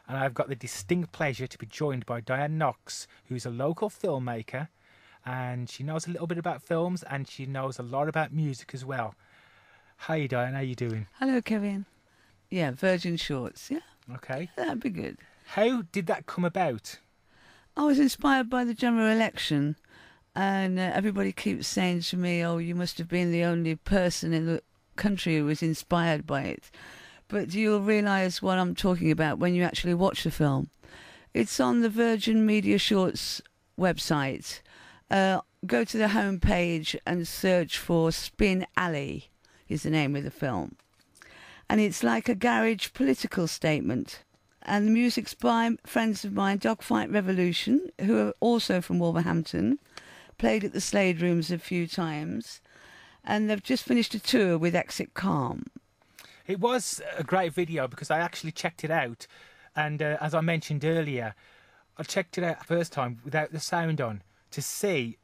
and I've got the distinct pleasure to be joined by Dianne Knox, who's a local filmmaker, and she knows a little bit about films and she knows a lot about music as well. Hi Dianne, how you doing? Hello, Kevin. Yeah, Virgin Shorts, yeah. Okay. That'd be good. How did that come about? I was inspired by the general election, and everybody keeps saying to me, oh, you must have been the only person in the country who was inspired by it. But you'll realise what I'm talking about when you actually watch the film. It's on the Virgin Media Shorts website. Go to the homepage and search for Spin Alley, is the name of the film. And it's like a garage political statement. And the music's by friends of mine, Dogfight Revolution, who are also from Wolverhampton, played at the Slade Rooms a few times, and they've just finished a tour with Exit Calm. It was a great video because I actually checked it out, and as I mentioned earlier, I checked it out the first time without the sound on to see,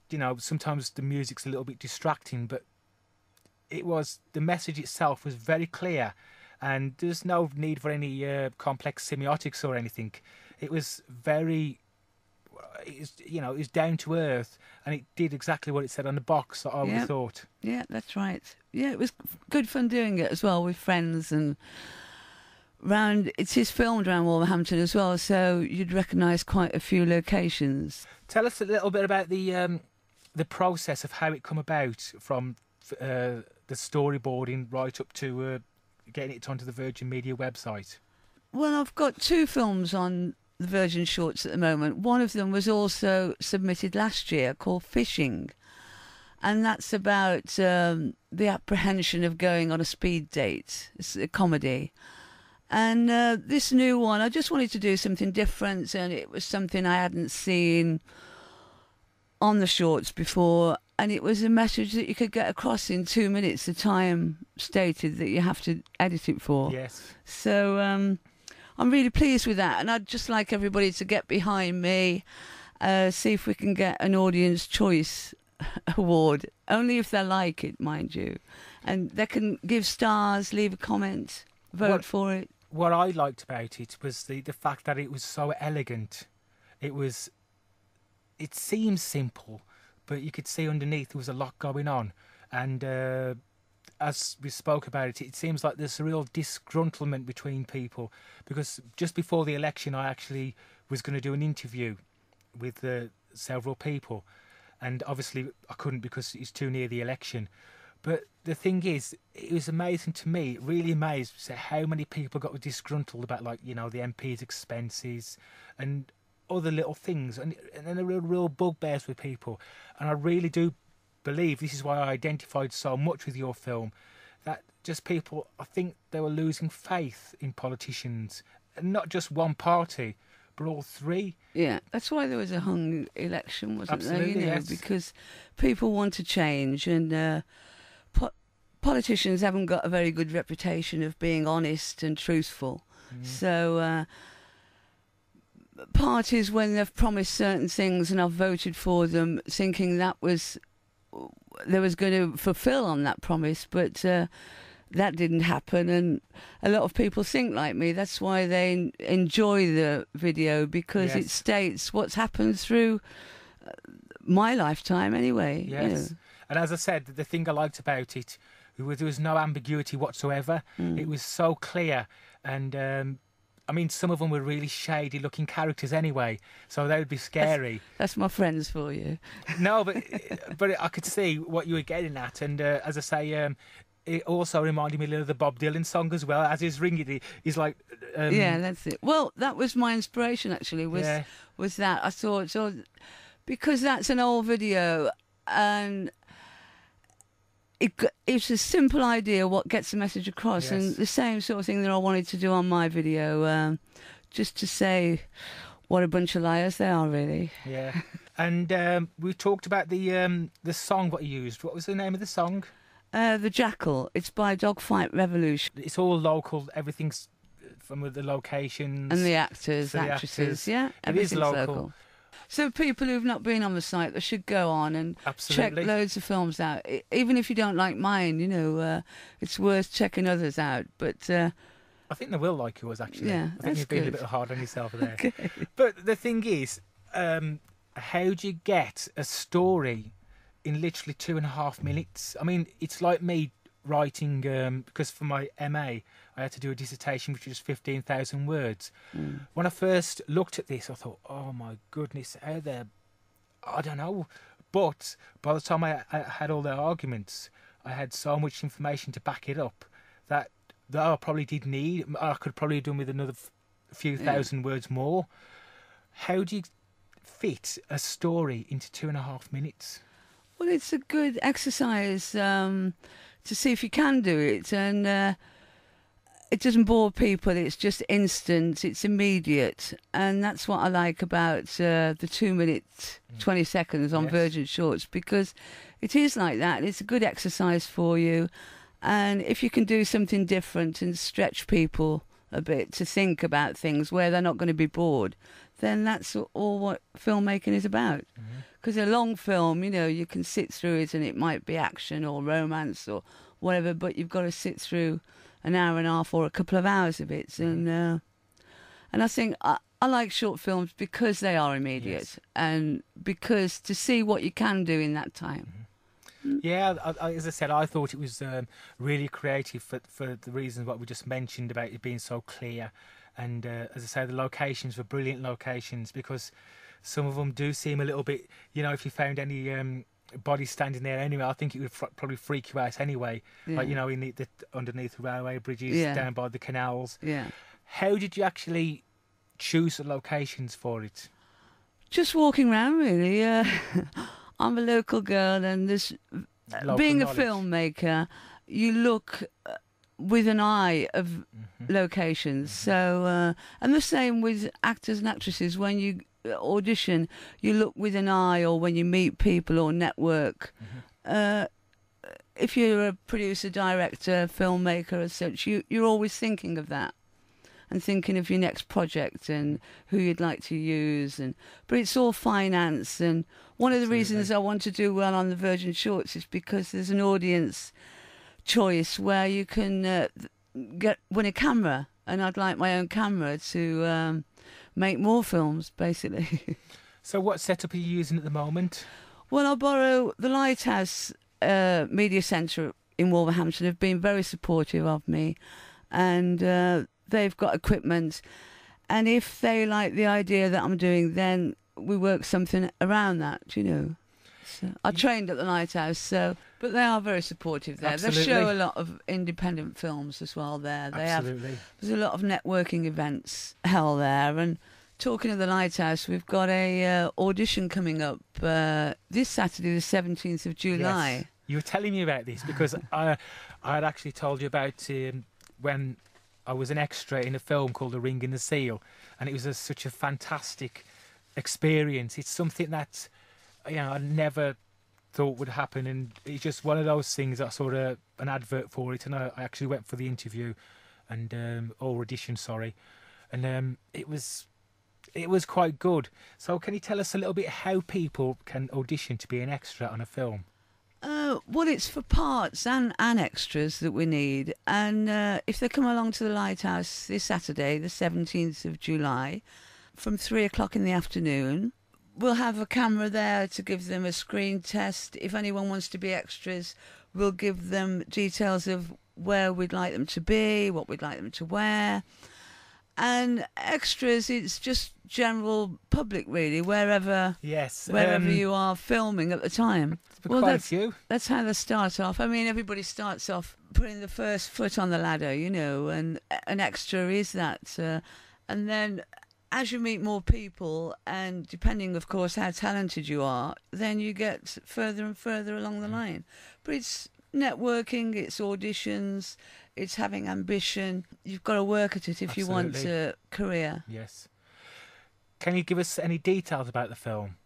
you know, sometimes the music's a little bit distracting, but the message itself was very clear, and there's no need for any complex semiotics or anything. It was very, it was down to earth, and it did exactly what it said on the box, I would have thought. Yeah, that's right. Yeah, it was good fun doing it as well with friends and round. It is filmed around Wolverhampton as well, so you'd recognise quite a few locations. Tell us a little bit about the process of how it come about, from the storyboarding right up to getting it onto the Virgin Media website. Well, I've got 2 films on the Virgin Shorts at the moment. One of them was also submitted last year, called Fishing, and that's about the apprehension of going on a speed date. It's a comedy. And this new one, I just wanted to do something different, and it was something I hadn't seen on the shorts before, and it was a message that you could get across in 2 minutes, the time stated that you have to edit it for. Yes. So I'm really pleased with that, and I'd just like everybody to get behind me, see if we can get an Audience Choice Award, only if they like it, mind you. And they can give stars, leave a comment, vote for it. What I liked about it was the fact that it was so elegant. It seems simple, but you could see underneath there was a lot going on. And as we spoke about it, it seems like there's a real disgruntlement between people, because just before the election I actually was going to do an interview with several people, and obviously I couldn't because it's too near the election. But the thing is, it was amazing to me, really amazed to see how many people got disgruntled about, like, you know, the MP's expenses and other little things, and then a real bugbears with people. And I really do believe this is why I identified so much with your film, that just people, I think they were losing faith in politicians, and not just one party, but all 3. Yeah, that's why there was a hung election, wasn't Absolutely, there? yes. Because people want to change, and politicians haven't got a very good reputation of being honest and truthful. So parties, when they've promised certain things and I've voted for them thinking they was going to fulfill on that promise, but that didn't happen, and a lot of people think like me. That's why they enjoy the video, because it states what's happened through my lifetime anyway. Yes. You know. And as I said, the thing I liked about it, there was no ambiguity whatsoever. It was so clear, and I mean, some of them were really shady looking characters anyway, so they would be scary. That's my friends for you. No, but I could see what you were getting at, and as I say, it also reminded me a little of the Bob Dylan song as well. As he's ringing, he's like, yeah, that's it. Well, that was my inspiration actually. Was that I thought, so because that's an old video, and it's a simple idea what gets the message across, and the same sort of thing that I wanted to do on my video, just to say what a bunch of liars they are, really. Yeah. And we talked about the song what you used. What was the name of the song? The Jackal. It's by Dogfight Revolution. It's all local. Everything's from the locations and the actors, actresses. Yeah, everything's local. So people who've not been on the site, they should go on and check loads of films out. Even if you don't like mine, you know, it's worth checking others out. But I think they will like yours, actually. Yeah, I think that's you've been a good. bit hard on yourself there. Okay. But the thing is, how do you get a story in literally 2.5 minutes? I mean, it's like me writing, because for my MA, I had to do a dissertation which was 15,000 words. When I first looked at this, I thought, oh my goodness, how they're, I don't know. But by the time I had all their arguments, I had so much information to back it up that I probably did need. I could probably have done with another few thousand words more. How do you fit a story into 2.5 minutes? Well, it's a good exercise to see if you can do it, and it doesn't bore people. It's just instant. It's immediate, and that's what I like about the 2 minutes 20 seconds on Virgin Shorts, because it is like that. It's a good exercise for you, and if you can do something different and stretch people a bit to think about things where they're not going to be bored, then that's all what filmmaking is about. Because a long film, you know, you can sit through it and it might be action or romance or whatever, but you've got to sit through an hour and a half or a couple of hours of it. And I think I like short films because they are immediate, and because to see what you can do in that time. Yeah, as I said, I thought it was really creative for the reasons what we just mentioned about it being so clear. And as I say, the locations were brilliant locations, because some of them do seem a little bit, you know, if you found any bodies standing there anyway, I think it would probably freak you out anyway. Like, you know, in the underneath the railway bridges, down by the canals. Yeah. How did you actually choose the locations for it? Just walking around, really. I'm a local girl, and this being a filmmaker, you look with an eye of locations. So, and the same with actors and actresses. When you audition, you look with an eye, or when you meet people or network. If you're a producer, director, filmmaker as such, you're always thinking of that and thinking of your next project and who you'd like to use. But it's all finance, and one of the reasons I want to do well on the Virgin Shorts is because there's an audience choice where you can win a camera, and I'd like my own camera to make more films, basically. So what setup are you using at the moment? Well, I borrow the Lighthouse Media Centre in Wolverhampton. Have been very supportive of me, and they've got equipment, and if they like the idea that I'm doing, then we work something around that, you know. So I trained at the Lighthouse, but they are very supportive there. Absolutely. They show a lot of independent films as well there. There's a lot of networking events held there. And talking of the Lighthouse, we've got a audition coming up this Saturday, the 17th of July. Yes. You were telling me about this because I had actually told you about when I was an extra in a film called The Ring and the Seal, and it was such a fantastic experience. It's something that, you know, I never thought would happen, and it's just one of those things. I saw an advert for it, and I actually went for the interview and or audition, sorry, and it was quite good. So can you tell us a little bit how people can audition to be an extra on a film? Well, it's for parts and extras that we need, and if they come along to the Lighthouse this Saturday, the 17th of July, from 3 o'clock in the afternoon, we'll have a camera there to give them a screen test. If anyone wants to be extras, we'll give them details of where we'd like them to be, what we'd like them to wear. And extras, it's just general public, really, wherever you are filming at the time. Well, that's how they start off. I mean, everybody starts off putting the first foot on the ladder, you know, and an extra is that. And then as you meet more people, and depending, of course, how talented you are, then you get further and further along the line. But it's networking, it's auditions, it's having ambition. You've got to work at it if you want a career. Yes. Can you give us any details about the film?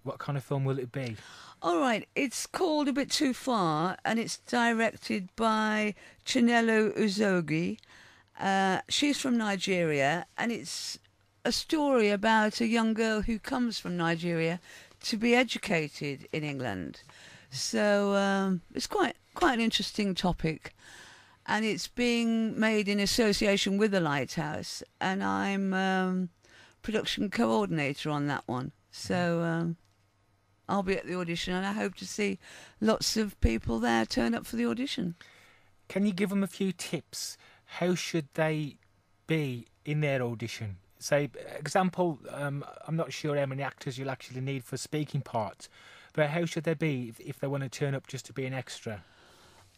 What kind of film will it be? All right, it's called A Bit Too Far, and it's directed by Chinelo Uzogi. She's from Nigeria, and it's a story about a young girl who comes from Nigeria to be educated in England. So it's quite an interesting topic. and it's being made in association with the Lighthouse, and I'm production coordinator on that one. So I'll be at the audition, and I hope to see lots of people there turn up for the audition. Can you give them a few tips? How should they be in their audition? Say, example, I'm not sure how many actors you'll actually need for speaking parts, but how should they be if they want to turn up just to be an extra?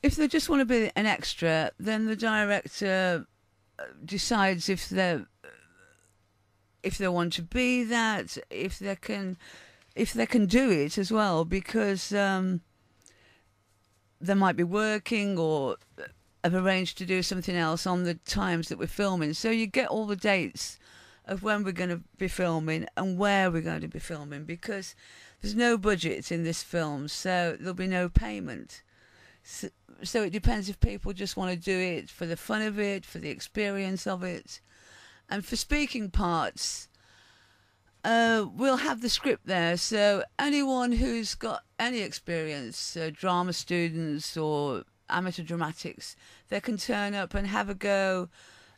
If they just want to be an extra, then the director decides if they want to be that, if they can do it as well, because they might be working or have arranged to do something else on the times that we're filming. So you get all the dates of when we're going to be filming and where we're going to be filming, because there's no budget in this film, so there'll be no payment. So it depends if people just want to do it for the fun of it, for the experience of it. And for speaking parts, we'll have the script there, so anyone who's got any experience, drama students or amateur dramatics, they can turn up and have a go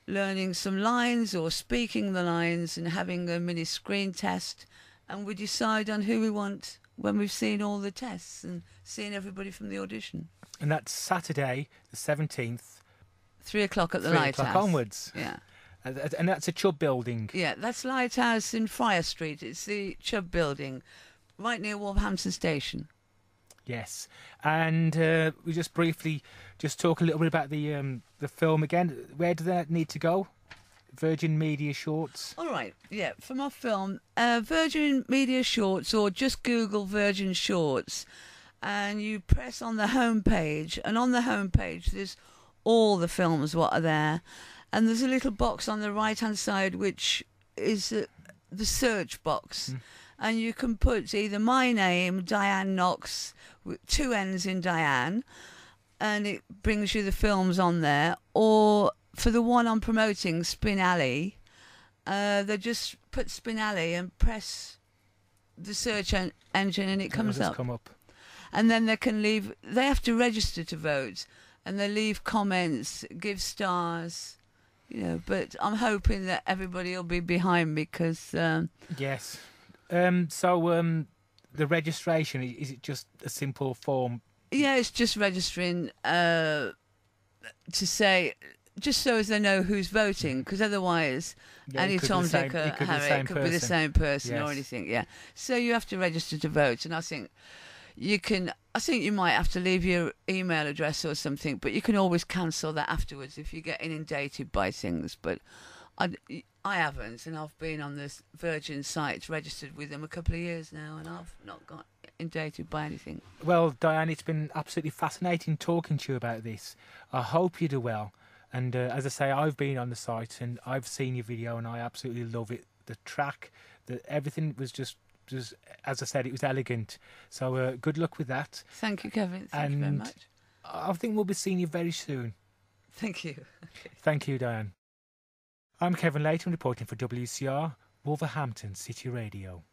learning some lines or speaking the lines and having a mini screen test, and we decide on who we want when we've seen all the tests and seen everybody from the audition. And that's Saturday the 17th. 3 o'clock at the 3 Lighthouse. o'clock onwards. Yeah. And that's a Chubb building. Yeah, that's Lighthouse in Friar Street. It's the Chubb building, right near Wolverhampton Station. Yes. And we just briefly talk a little bit about the film again. Where do they need to go? Virgin Media Shorts. All right, yeah, for my film, Virgin Media Shorts, or just Google Virgin Shorts, and you press on the home page, and on the home page there's all the films what are there, and there's a little box on the right hand side which is the search box, and you can put either my name, Dianne Knox, with 2 N's in Dianne, and it brings you the films on there, or for the one I'm promoting, Spin Alley, they just put Spin Alley and press the search engine and it comes up. Come up. And then they can leave, they have to register to vote, and they leave comments, give stars, you know, but I'm hoping that everybody will be behind me, because... Yes. So the registration, is it just a simple form? Yeah, it's just registering to say... just so as they know who's voting, because otherwise, any Tom, Dick, or Harry, it could be the same person or anything. Yeah, so you have to register to vote, and I think you might have to leave your email address or something, but you can always cancel that afterwards if you get inundated by things. But I haven't, and I've been on this Virgin site, registered with them a couple of years now, and I've not got inundated by anything. Well, Dianne, it's been absolutely fascinating talking to you about this. I hope you do well. And as I say, I've been on the site and I've seen your video and I absolutely love it. The track, everything was just, as I said, it was elegant. So good luck with that. Thank you, Kevin. Thank you very much. I think we'll be seeing you very soon. Thank you. Thank you, Dianne. I'm Kevin Layton, reporting for WCR, Wolverhampton City Radio.